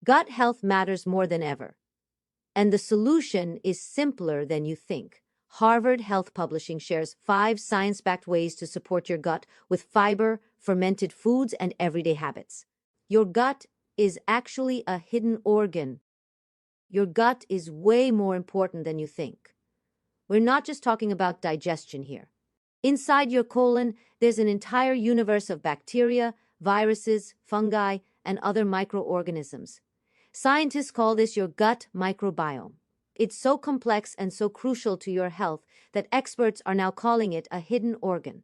Gut health matters more than ever. And the solution is simpler than you think. Harvard Health Publishing shares 5 science-backed ways to support your gut with fiber, fermented foods, and everyday habits. Your gut is actually a hidden organ. Your gut is way more important than you think. We're not just talking about digestion here. Inside your colon, there's an entire universe of bacteria, viruses, fungi, and other microorganisms. Scientists call this your gut microbiome. It's so complex and so crucial to your health that experts are now calling it a hidden organ.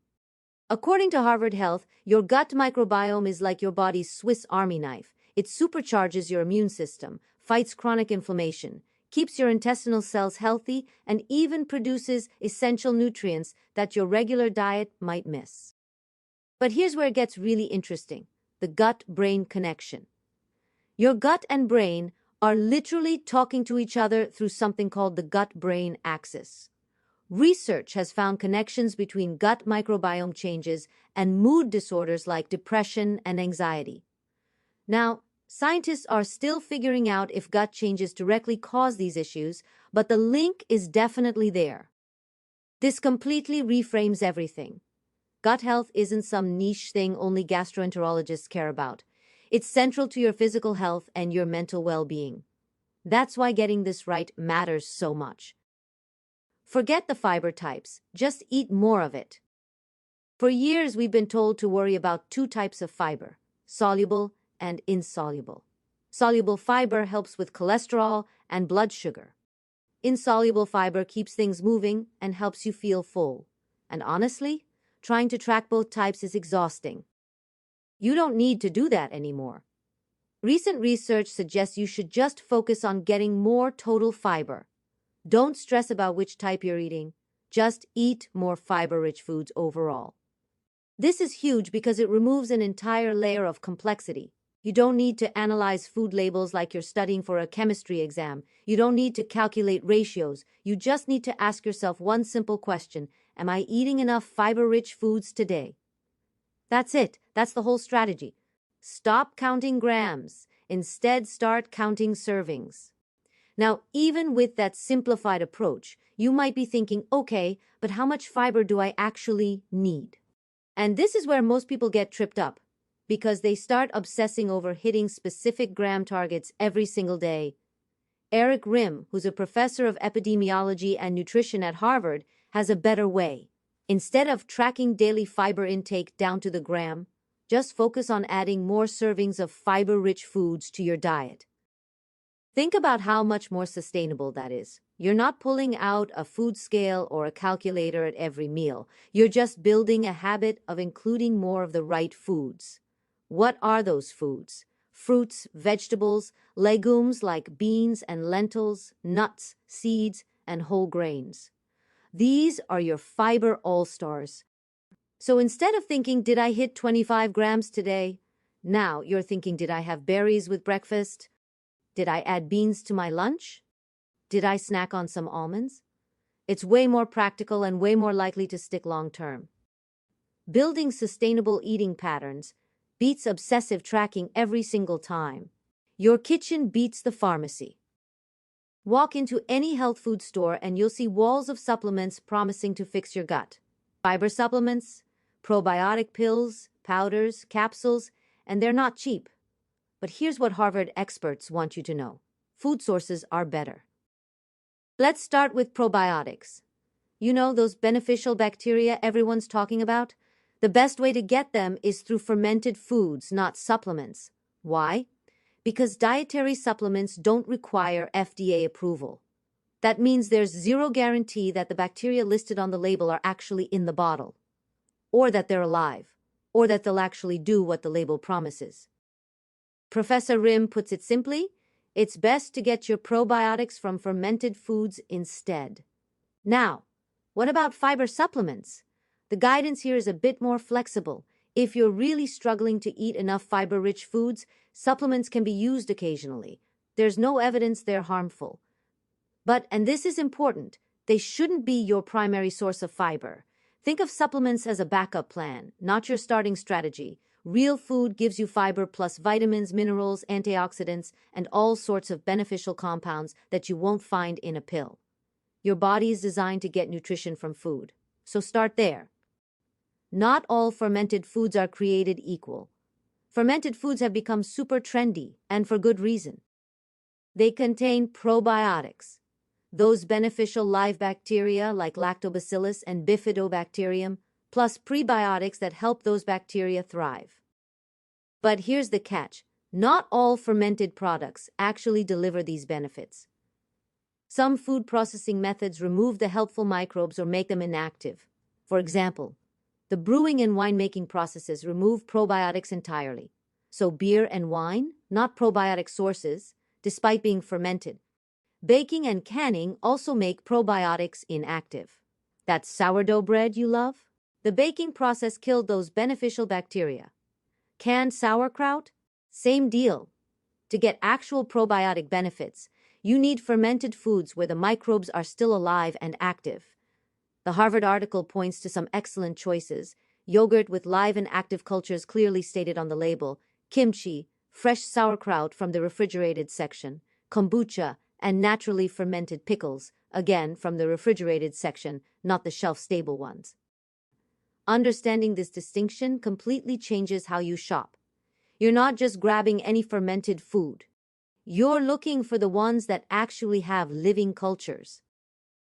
According to Harvard Health, your gut microbiome is like your body's Swiss Army knife. It supercharges your immune system, fights chronic inflammation, keeps your intestinal cells healthy, and even produces essential nutrients that your regular diet might miss. But here's where it gets really interesting: the gut-brain connection. Your gut and brain are literally talking to each other through something called the gut-brain axis. Research has found connections between gut microbiome changes and mood disorders like depression and anxiety. Now, scientists are still figuring out if gut changes directly cause these issues, but the link is definitely there. This completely reframes everything. Gut health isn't some niche thing only gastroenterologists care about. It's central to your physical health and your mental well-being. That's why getting this right matters so much. Forget the fiber types, just eat more of it. For years, we've been told to worry about 2 types of fiber: soluble and insoluble. Soluble fiber helps with cholesterol and blood sugar. Insoluble fiber keeps things moving and helps you feel full. And honestly, trying to track both types is exhausting. You don't need to do that anymore. Recent research suggests you should just focus on getting more total fiber. Don't stress about which type you're eating. Just eat more fiber-rich foods overall. This is huge because it removes an entire layer of complexity. You don't need to analyze food labels like you're studying for a chemistry exam. You don't need to calculate ratios. You just need to ask yourself one simple question: am I eating enough fiber-rich foods today? That's it. That's the whole strategy. Stop counting grams. Instead, start counting servings. Now, even with that simplified approach, you might be thinking, okay, but how much fiber do I actually need? And this is where most people get tripped up, because they start obsessing over hitting specific gram targets every single day. Eric Rim, who's a professor of epidemiology and nutrition at Harvard, has a better way. Instead of tracking daily fiber intake down to the gram, just focus on adding more servings of fiber-rich foods to your diet. Think about how much more sustainable that is. You're not pulling out a food scale or a calculator at every meal. You're just building a habit of including more of the right foods. What are those foods? Fruits, vegetables, legumes like beans and lentils, nuts, seeds, and whole grains. These are your fiber all-stars. So instead of thinking, did I hit 25 grams today? Now you're thinking, did I have berries with breakfast? Did I add beans to my lunch? Did I snack on some almonds? It's way more practical and way more likely to stick long-term. Building sustainable eating patterns beats obsessive tracking every single time. Your kitchen beats the pharmacy. Walk into any health food store and you'll see walls of supplements promising to fix your gut. Fiber supplements, probiotic pills, powders, capsules, and they're not cheap. But here's what Harvard experts want you to know: food sources are better. Let's start with probiotics. You know, those beneficial bacteria everyone's talking about? The best way to get them is through fermented foods, not supplements. Why? Because dietary supplements don't require FDA approval. That means there's zero guarantee that the bacteria listed on the label are actually in the bottle, or that they're alive, or that they'll actually do what the label promises. Professor Rim puts it simply: it's best to get your probiotics from fermented foods instead. Now, what about fiber supplements? The guidance here is a bit more flexible. If you're really struggling to eat enough fiber-rich foods, supplements can be used occasionally. There's no evidence they're harmful. But, and this is important, they shouldn't be your primary source of fiber. Think of supplements as a backup plan, not your starting strategy. Real food gives you fiber plus vitamins, minerals, antioxidants, and all sorts of beneficial compounds that you won't find in a pill. Your body is designed to get nutrition from food. So start there. Not all fermented foods are created equal. Fermented foods have become super trendy, and for good reason. They contain probiotics, those beneficial live bacteria like lactobacillus and bifidobacterium, plus prebiotics that help those bacteria thrive. But here's the catch. Not all fermented products actually deliver these benefits. Some food processing methods remove the helpful microbes or make them inactive. For example, the brewing and winemaking processes remove probiotics entirely. So beer and wine, not probiotic sources, despite being fermented. Baking and canning also make probiotics inactive. That sourdough bread you love? The baking process killed those beneficial bacteria. Canned sauerkraut? Same deal. To get actual probiotic benefits, you need fermented foods where the microbes are still alive and active. The Harvard article points to some excellent choices: yogurt with live and active cultures clearly stated on the label, kimchi, fresh sauerkraut from the refrigerated section, kombucha, and naturally fermented pickles, again from the refrigerated section, not the shelf-stable ones. Understanding this distinction completely changes how you shop. You're not just grabbing any fermented food. You're looking for the ones that actually have living cultures.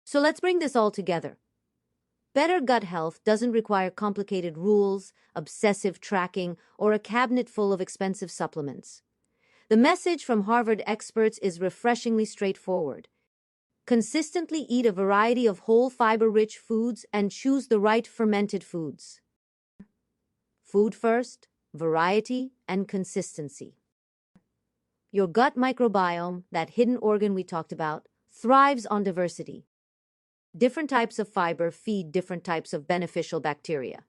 So let's bring this all together. Better gut health doesn't require complicated rules, obsessive tracking, or a cabinet full of expensive supplements. The message from Harvard experts is refreshingly straightforward. Consistently eat a variety of whole fiber-rich foods and choose the right fermented foods. Food first, variety, and consistency. Your gut microbiome, that hidden organ we talked about, thrives on diversity. Different types of fiber feed different types of beneficial bacteria.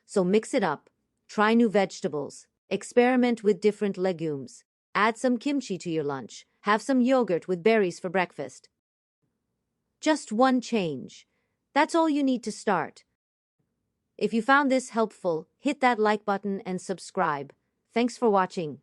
So mix it up, try new vegetables, experiment with different legumes, add some kimchi to your lunch, have some yogurt with berries for breakfast. Just one change. That's all you need to start. If you found this helpful, hit that like button and subscribe. Thanks for watching.